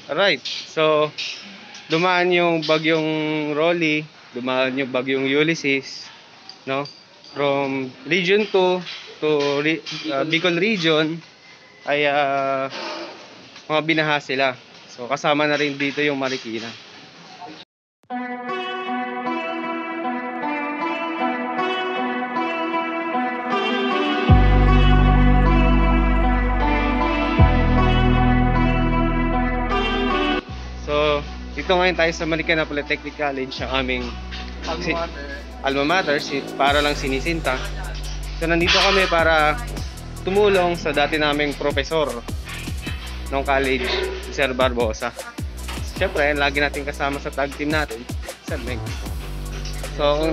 Alright, so dumaan yung bagyong Rolly, dumaan yung bagyong Ulysses, no? From Region 2 to Bicol Region ay mga binaha sila. So kasama na rin dito yung Marikina. So dito ngayon tayo sa Marikina Polytechnic College, ang aming alma mater, para lang sinisinta. So nandito kami para tumulong sa dati naming profesor ng college, si Sir Barbosa. Siyempre, lagi natin kasama sa tag team natin, Sir Meng. So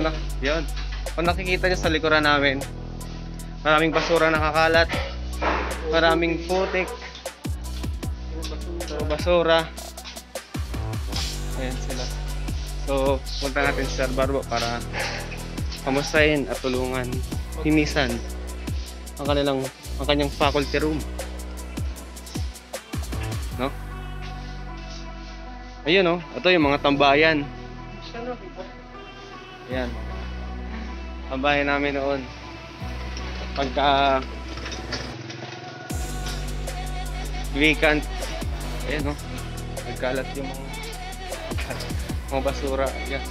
kung nakikita nyo sa likuran namin, maraming basura nakakalat, maraming putik, basura. Ayan sila. So punta natin si Sir Barbo para kamustahin at tulungan himisan ang kanyang faculty room, no? Ayun, no? Ito yung mga tambayan. Ayan, tambayan namin noon pagka weekend. Ayan, no? Nagkalat yung mga basura. Ayan.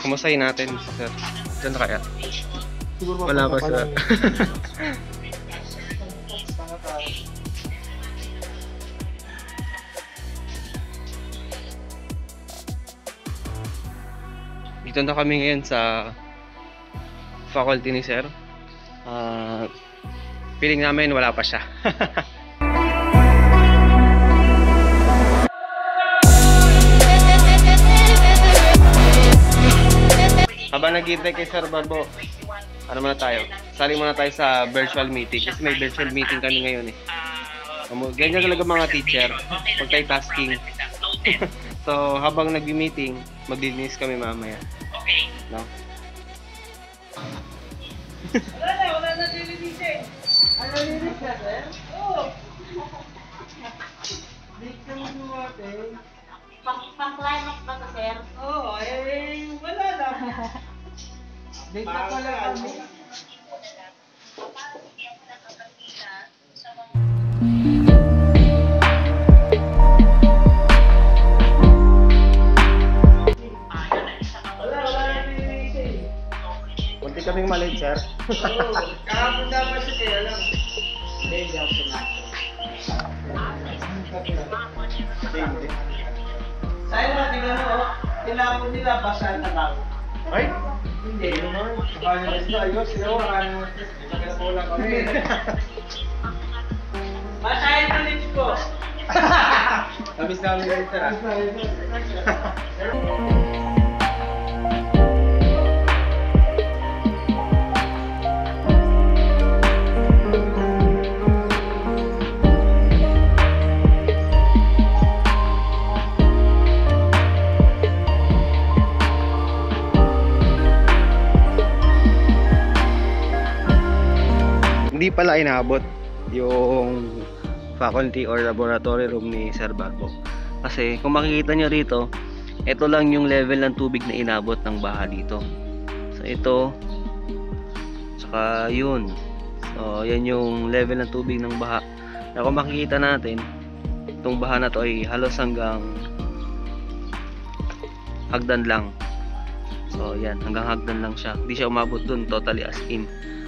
Kumustahin natin, Sir. Diyan na kaya? Wala pa, Sir. Dito na kami ngayon sa faculty ni Sir. Feeling namin wala pa siya. Habang naghihintay kay Sir Barbo, ano muna tayo? Sali muna tayo sa virtual meeting kasi may virtual meeting kami ngayon eh. Ganyan talaga mga teacher, multitasking. So habang nag-meeting, maglilinis kami mamaya. Okay. No? Wala na lilinisin. Ano linis na, sir? Oo. Date ka mo natin. Pang-climax ba to, sir? Oo, wala na. Date na pala kami. Wala na lilinisin. Kunti kaming maliit, Sir. Oo, kahapon dapat siya kaya lang. Hindi ako sinabi. Sa'yo na, tingnan mo, tinapon nila, basahan na lang. Ay? Hindi, naman. Baka nila sila, ayos, sila ko, kinakulang kami. Basahin ulit ko. Labis namin rin, Sir. Hindi pala inabot yung faculty or laboratory room ni Sir Barbo. Kasi kung makikita nyo rito, ito lang yung level ng tubig na inabot ng baha dito. So ito, saka yun. So yan yung level ng tubig ng baha. Na kung makikita natin, itong baha na to ay halos hanggang hagdan lang. So yan, hanggang hagdan lang siya. Hindi siya umabot dun totally as in.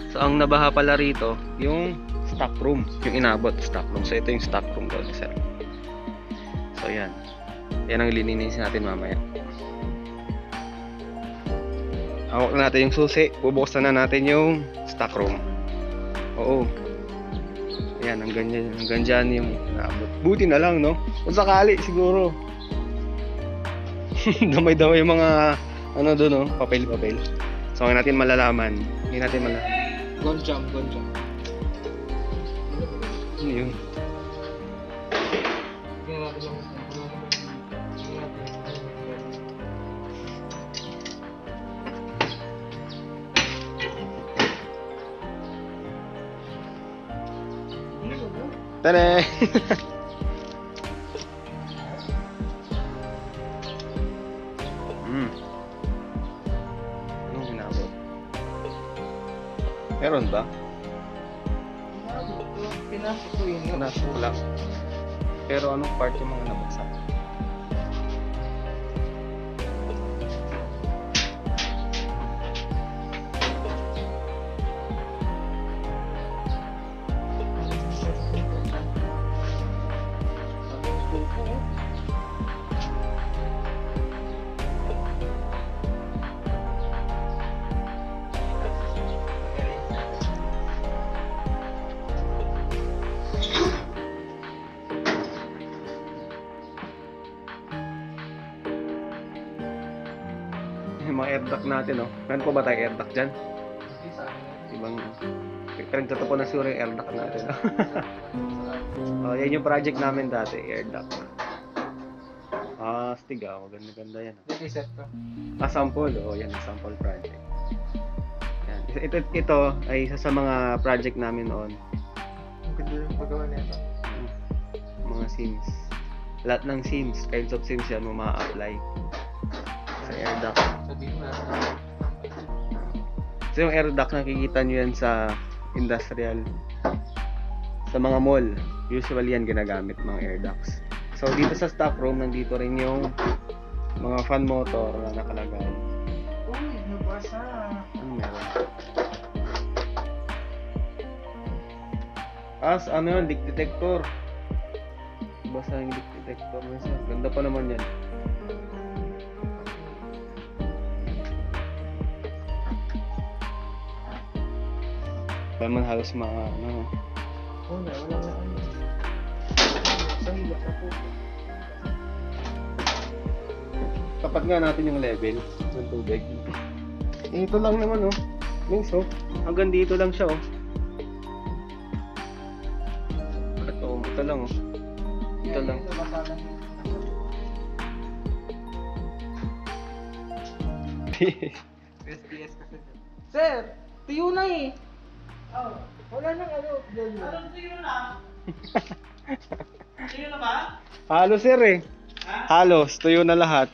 So ang nabaha pala rito, yung stock room, yung inabot stock room. So ito yung stock room daw ni Sir. So yan. Yan ang lilinisin natin mamaya. Hawak na natin yung susi, bubuksan na natin yung stock room. Oo. Ayan, hanggang dyan yung inabot. Buti na lang, no? Kung sakali siguro. Damay-damay yung mga ano doon, no? Papel-papel. So ngayon natin malalaman. Hindi natin malalaman. Gonjam. Ano yun? Kaya Tara! Anong hinabot? Meron ba? Pinasok ko yun. Pinasok ko lang. Pero anong part yung mga nabagsak? Yung mga air duct natin, no? Meron pa ba tayo air duct dyan? Ibang... Pinagtatapo po na siguro yung air duct natin, no? Oh, yan yung project namin dati, air duct. Ah, astig ah. Maganda-ganda yan. Reset ko. Sample. Oh, yan. Sample project. Yan. Ito ay isa sa mga project namin noon. Ang ganda yung paggawa nito. Mga sims. Lahat ng sims, kinds of sims yan mo ma-apply sa air duct. Sabihin mo na. So yung air duct nakikita nyo yan sa industrial, sa mga mall. Usually yan ginagamit mga air ducts. So dito sa stock room, nandito rin yung mga fan motor na nakalagay. Uy, nabasa. Ano meron? Ano yun? Leak detector. Basa yung leak detector. Ganda pa naman yan. Kaya man halos mga ano. Wala na. Sa hiya ka po. Tapat nga natin yung level ng tubig. Ito lang naman oh. Mings oh. Hanggang dito lang siya oh. Ito lang oh. Ito lang. SPS kasi. Sir, tuyo na eh. Oh, wala nang ano. Anong tuyo na? Tuyo na ba? Halos sir eh. Ha? Halos. Tuyo na lahat.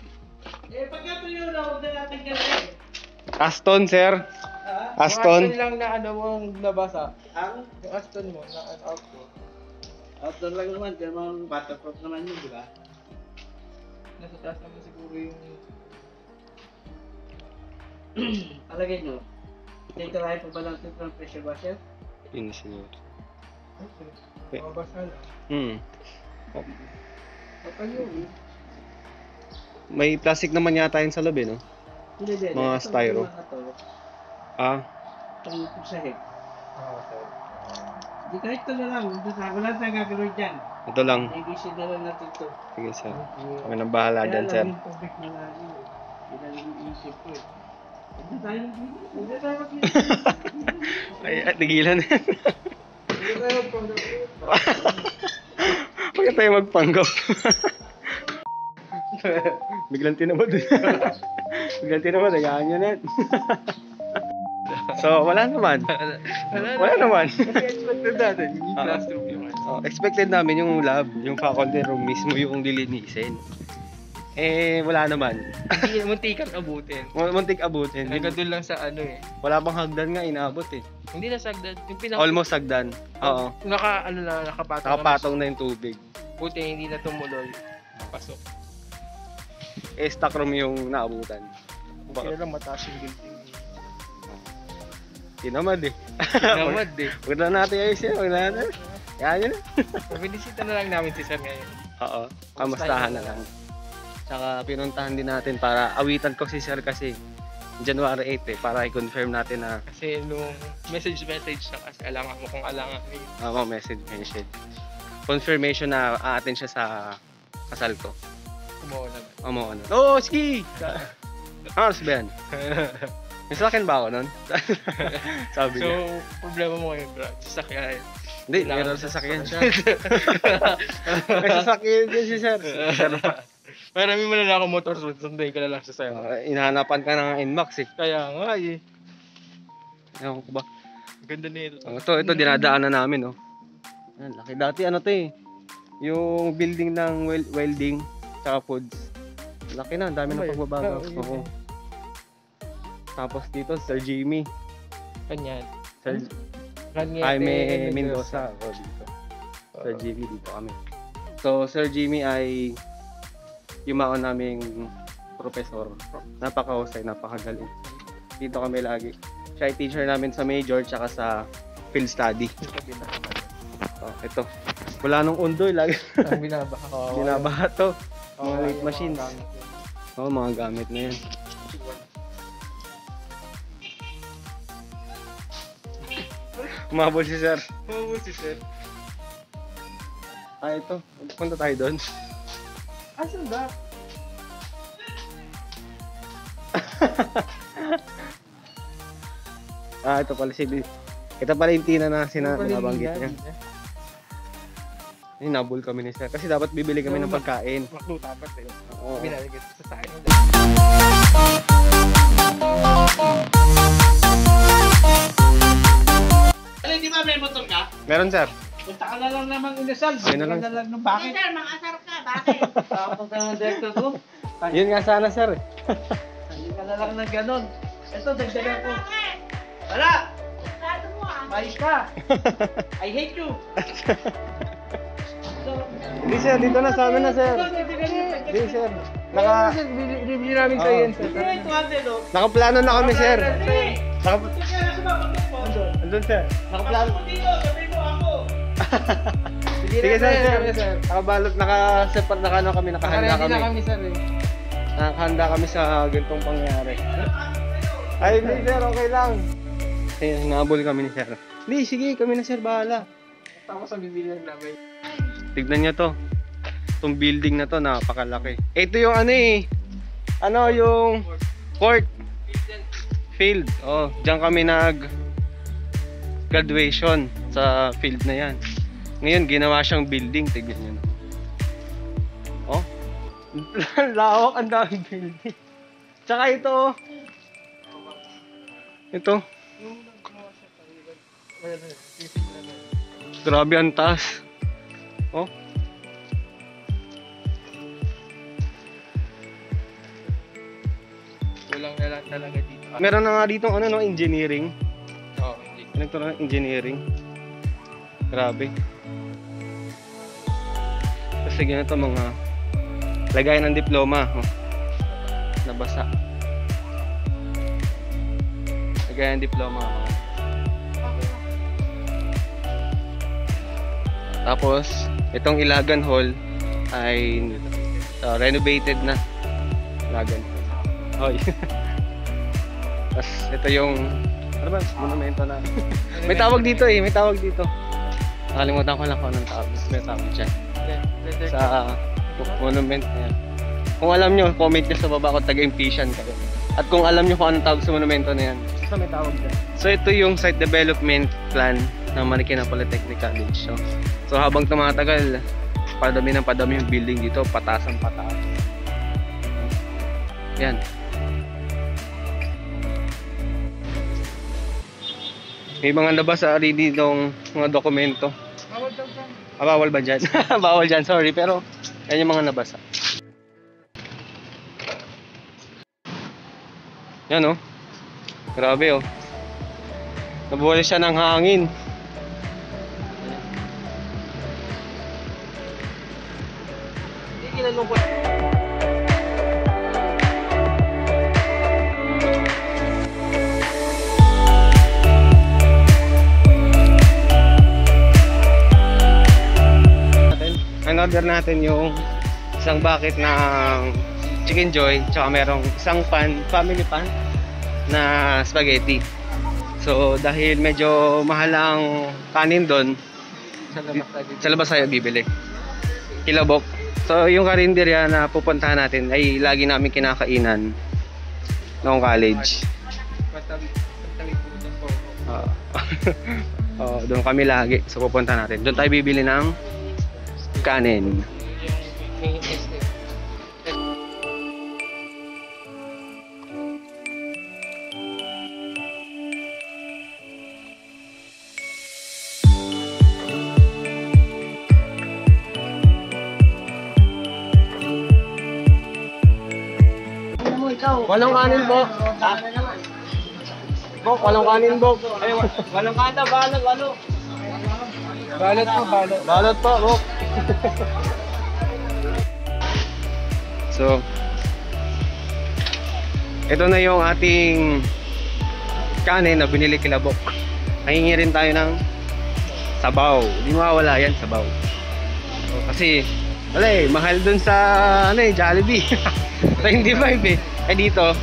Eh, pagka tuyo na, huwag na natin gawin. Aston sir. Ha? Aston. Yung Aston lang na ano mong nabasa. Ang Yung Aston mo na outdoor. outdoor lang naman, kaya mga waterproof naman yun, di ba? Nasa taas naman siguro yung... Palagay nyo, titirahin pa ba lang ito ng pressure washer? Yun siguro. Okay. Mabasa lang. Okay yun. May plastic naman yata yun sa loob eh no? Hindi. Mga Itong styro. mga to, itong sa head. Okay. Di kahit ito na lang, wala na gagawin dyan. Ito lang. Ibisin na lang natin ito. Sige sir. Kami nang bahala dyan sir. Kaya lang yung tubig na lang yun. Hindi na yung isip ko eh. Hindi tayo mag-isip. Ay, tigilan na yan. Hindi tayo pang Huwag tayo magpanggap. Biglang tinamad eh. Biglang tinamad, hayaan nyo na yan. So, wala naman. Wala naman. Kasi expected natin, yung classroom yung ano. Expected namin yung lab, yung faculty room mismo yung lilinisin. Eh, wala naman. Hindi, muntikan abutin. Muntik abutin. Hanggang doon lang sa ano eh. Wala pang hagdan nga, inaabot eh. Hindi na sagdan. Yung Almost hagdan. Oo. Nakapatong. Nakapatong na yung tubig. Buti hindi na tumuloy. Pasok. Eh, stock room yung naabutan. Kaya lang mataas yung building. Tinamad eh. Namad eh. Huwag na natin ayusin. Huwag na natin. Yan yun. Binisita na lang namin si Sir ngayon. Oo. Kamustahan na lang. Tsaka pinuntahan din natin para awitan ko si Sir kasi January 8 eh. Para i-confirm natin na Kasi nung message na kasi alangan mo kung alangan mo. message. Confirmation na aatin siya sa kasal ko. Kumuha na. Oh, ski! Halos ba yan? May sasakyan ba ako nun? Sabi So, niya. problema mo ngayon bro. Sasakyan. Hindi, meron sasakyan siya. May sasakyan din si Sir. Marami mo na lang ako motor, sunday ka na lang sa sayo. Inahanapan ka ng Inmax eh. Kaya nga eh. Ewan ko ba? Ganda nito. Ito dinadaanan namin oh. Yan, laki. Dati ano to eh. Yung building ng welding tsaka foods. Laki na, ang dami ng pagbabago. Oo. Tapos dito, Sir Jimmy. Kanyan. Sir Jaime Mendoza. O, dito. Sir Jimmy, dito kami. So, Sir Jimmy ay yung maon naming professor. Napakahusay, napakagaling. Dito kami lagi. Siya ay teacher namin sa major tsaka sa field study. Oh, ito. Wala nung undoy lagi. Ang binabaha ko. Binabaha to. Mga weight machines. Oo, mga gamit na yan. Umabol si sir. Oo, si Sir. Ah, ito. Punta tayo doon. Asan ba? Ah, ito pala si... Ito pala yung tina na binabanggit niya. Ay, nabul kami ni sir. Kasi dapat bibili kami ng pagkain. Maklo dapat eh. Oo. Binalagay sa tayo. Alay, di ba may motor ka? Meron sir. Punta ka na lang naman inasal. Ayun na lang. Ka na lang ng bakit. Sir, mang-asar ka, bakit? Tapos ka ng director ko. Yun nga sana sir. Hindi ka na lang ng ganon. Ito, dagdagan ko. Bakit? Wala! Sabi mo ah. Mayos ka! I hate you! Hindi sir, dito na sa amin na sir. Hindi sir. Bibili namin sa'yo yan, sir. Ito ate, no? Nakaplano na kami sir. Hindi! Naka... Kaya sa mga mo. Andun sir. Nakaplano. Ako dito, sabi mo ako. Sige sir, sir. Nakabalot, naka-separate na ano kami, nakahanda Nakaready kami. na kami sir eh. Nakahanda kami sa ganitong pangyayari. Ay, hindi sir, okay lang. Ayun, nabol kami ni sir. Hindi, sige, kami na sir, bahala. Tapos ang bibili lang namin. Tignan nyo to. Itong building na to, napakalaki. Ito yung ano eh. Ano yung court. Field. Oh, diyan kami graduation sa field na yan. Ngayon, ginawa siyang building. Tignan nyo na. Oh. Lawak, ang daming building. Tsaka ito, oh. Ito. Grabe ang taas. Oh. Kulang na lang talaga dito. Meron na nga dito ano no, engineering. Oo, hindi. Electrical engineering. Grabe. Kasi ganito mga lagayan ng diploma. Oh. Nabasa. Lagayan ng diploma. Oh. Tapos, itong Ilagan Hall ay renovated na. Ilagan Hall. Hoy. Tapos, ito yung ano ba? Monumento na. May tawag dito eh. May tawag dito. Nakalimutan ko lang kung anong tawag. May tawag dyan. Sa monument na yan. Kung alam nyo, comment nyo sa baba kung taga-Impatian kayo. At kung alam nyo kung anong tawag sa monumento na yan. So, may tawag dyan. So, ito yung site development plan ng Marikina Polytechnic College. So habang tumatagal, padami yung building dito, pataas ang pataas. Yan. May mga nabasa rin ditong mga dokumento. Bawal ba dyan? Bawal dyan, sorry. Pero yan yung mga nabasa. Yan oh. Grabe oh. Nabuhay siya ng hangin. Ginanong ko. Order natin yung isang bucket ng Chicken Joy, tsaka merong isang pan, family pan na spaghetti. So dahil medyo mahal ang kanin doon, sa labas tayo bibili. Kilabok. So yung karinderya na pupuntahan natin ay lagi namin kinakainan noong college. Doon kami lagi. So pupunta natin. Doon tayo bibili ng kanin. ikaw. Walang kanin, Bok. Bok, walang kanin, Bok. Ay, walang kata, balot, walo. Balot po, balot. Balot po, Bok. So, ito na yung ating kanin na binili kila Bok. Nahingi rin tayo ng sabaw. Hindi mawawala yan, sabaw. So, kasi, wala eh, mahal dun sa, Jollibee. 25 eh. Eh dito,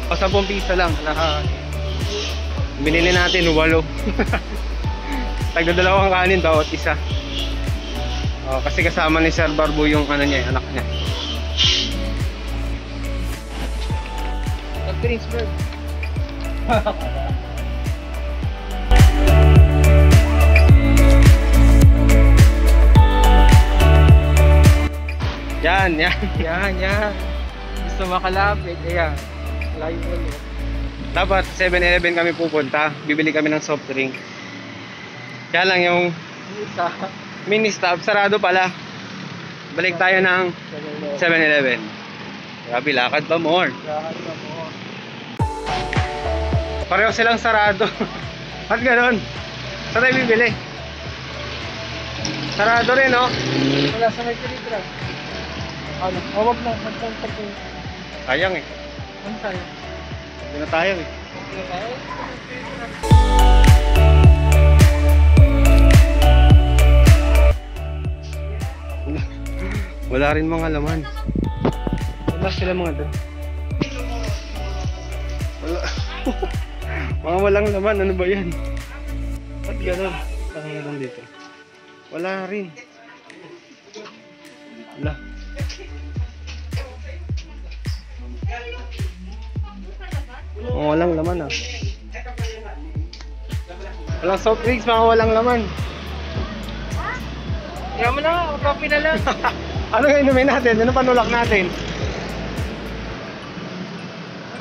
o 10 piso lang. Binili natin 8. Tagdadalawang kanin bawat isa. Kasi kasama ni Sir Barbo yung niya, anak niya. Pag-Greensburg. Yan. Gusto makalapit, ayan. Layo mo yun. Dapat 7-Eleven kami pupunta. Bibili kami ng soft drink. Kaya lang yung Isa. mini stop, sarado pala. Balik tayo ng 7-Eleven. Grabe, lakad pa more. Pareho silang sarado. Ba't ganon? Saan tayo bibili? Sarado rin, no? Wala sa may kilitra. Ano? Huwag na, magtantag ko. Sayang eh. Ano tayo? Hindi na tayo eh. Wala rin mga laman. Wala sila mga doon. Wala. Mga walang laman, ano ba yan? Ba't gano'n? Saan nga lang dito? Wala rin. Wala. Mga walang laman ah. Walang soft drinks, mga walang laman. Kaya mo na, coffee na lang. Ano nga inumin natin? Ano panulak natin?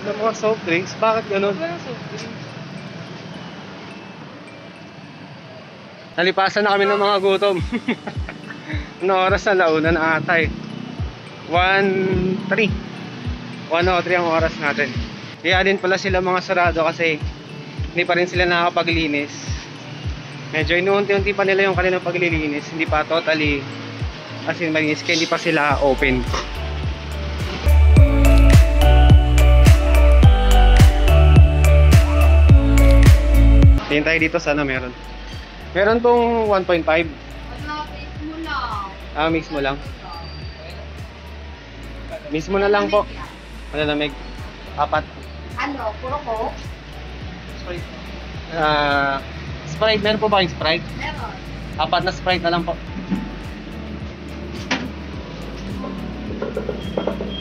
Ano mga soft drinks? Bakit ganun? Wala sa drink. Nalipasan na kami ng mga gutom. Ano oras na launa na ata eh. 1:03 ang oras natin. Kaya din pala sila mga sarado kasi hindi pa rin sila nakakapaglinis. Medyo inuunti-unti pa nila yung kanilang paglilinis. Hindi pa totally as in malinis kaya hindi pa sila open. Tingin tayo dito, sana meron. Meron tong 1.5. Ah, mix mo lang. Mix mo na lang po. Malamig. 4. Ano, puro ko? Sprite, meron po ba yung Sprite? Meron. 4 na Sprite na lang po.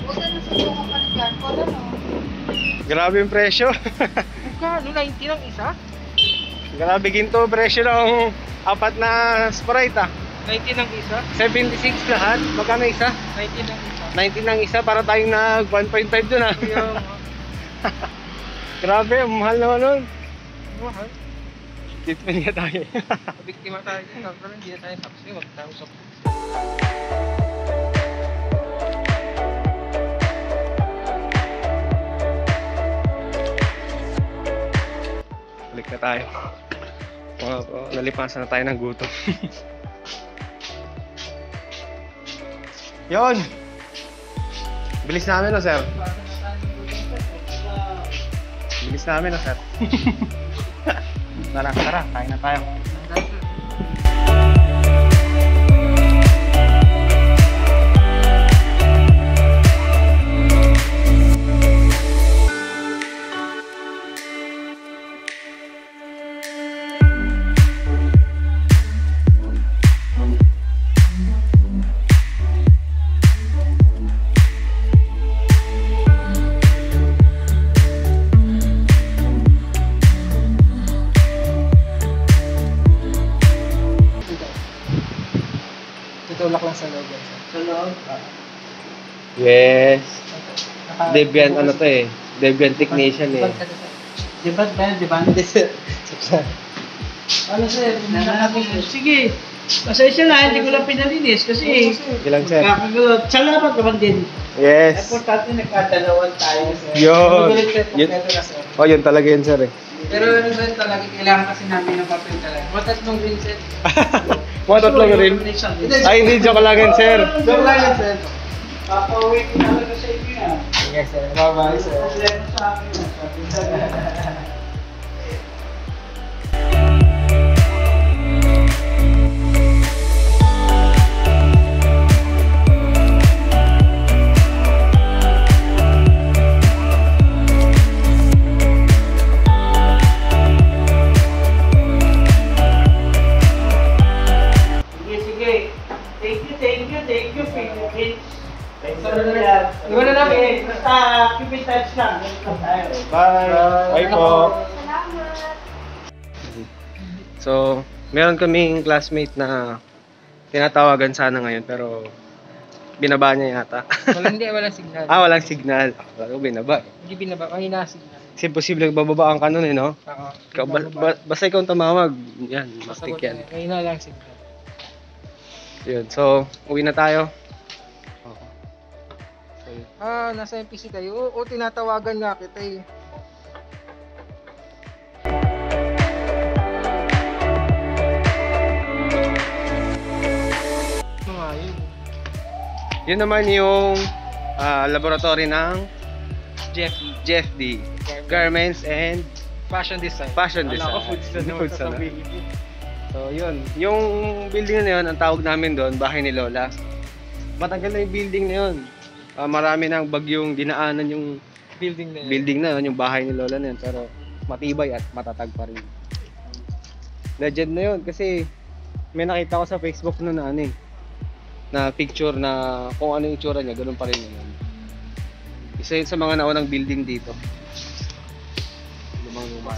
Huwag na nasusukan ka rin dyan. Wala no. Grabe yung presyo. Magkano? 90 lang isa? Grabe ginto presyo ng 4 na Sprite ah. 90 lang isa? 76 lahat. Magkano isa? 90 lang isa. 19 lang isa para tayong nag 1.5 dun ah. Yung Grabe, ang mahal naman nun. mahal. Dito nga tayo. Biktima tayo dito. Pero hindi na tayo saksi. Huwag tayo sa Balik na tayo. Nalipasan na tayo ng gutom. Yon. Bilis namin no, sir. Bilis namin no, sir. Tara, kain na tayo. tutulak lang sa loob. Sa loob? Yes. Debian ano to eh. Debian technician eh. Di ba? Di ba? Ano sir? Sige. Pasensya na, hindi ko lang pinalinis kasi Ilan, sir? kakagulo. Salamat naman din. Yes. Importante nagkadalawan tayo, sir. Yun. Magalit sir, Yun. kompleto na, sir. Oh, yun talaga yun, sir eh. Pero ano ba talaga, kailangan kasi namin ng papel talaga. Matatlong rin, sir. Mga tatlong rin. Ay, hindi, joke lang yan, sir. Joke lang yan, sir. Papauwi ko talaga sa inyo yan. Yes, sir. Bye-bye, sir. Problema sa akin. Sige. Thank you, Philippines. Diba na namin, basta keep in touch lang. Bye. Bye po. Salamat. So, meron kaming classmate na tinatawagan sana ngayon pero binaba niya yata. Walang signal. Walang signal. Wala ko binaba. Hindi binaba, kanina signal. Kasi posible bababaan ka nun eh, no? Oo. Basta ikaw ang tumawag, yan, mastik yan. Kanina lang signal. Yun, so, uwi na tayo. Nasa MPC kayo? O tinatawagan nga kita eh. Yun naman yung laboratory ng JFD. Garments and Fashion design. Fashion Wala design. ko foods na Hindi naman foods na. sasabihin. So, yun. Yung building na yun, ang tawag namin doon, bahay ni Lola. Matagal na yung building na yun. Marami nang bagyong dinaanan yung Building na yun. building na yun, yung bahay ni Lola na yun. Pero matibay at matatag pa rin. Legend na yun kasi may nakita ko sa Facebook noon na ano eh, na picture na kung ano yung itsura niya, ganun pa rin yun. Isa yun sa mga naunang building dito. Lumang-lumang.